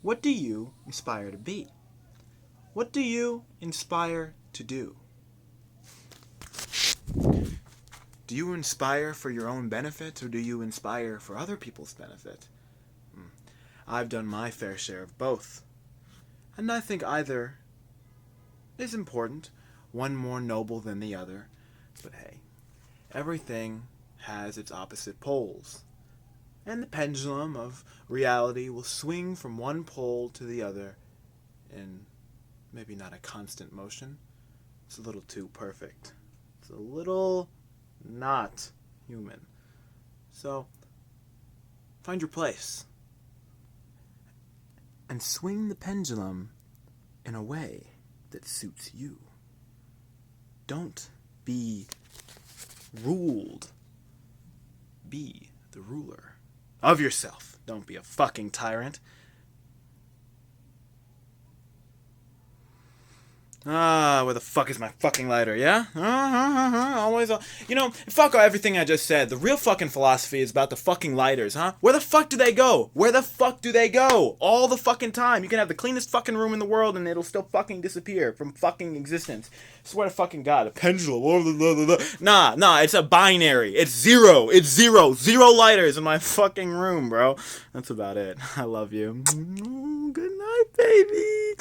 What do you inspire to be? What do you inspire to do? Do you inspire for your own benefit, or do you inspire for other people's benefit? I've done my fair share of both. And I think either is important, one more noble than the other. But hey, everything has its opposite poles. And the pendulum of reality will swing from one pole to the other in maybe not a constant motion. It's a little too perfect. It's a little not human. So, find your place. And swing the pendulum in a way that suits you. Don't be ruled. Be the ruler of yourself. Don't be a fucking tyrant. Where the fuck is my fucking lighter, yeah? Always, fuck everything I just said. The real fucking philosophy is about the fucking lighters, huh? Where the fuck do they go? Where the fuck do they go? All the fucking time. You can have the cleanest fucking room in the world and it'll still fucking disappear from fucking existence. Swear to fucking God, a pendulum. Nah, it's a binary. It's zero. It's zero. Zero lighters in my fucking room, bro. That's about it. I love you. Good night, baby.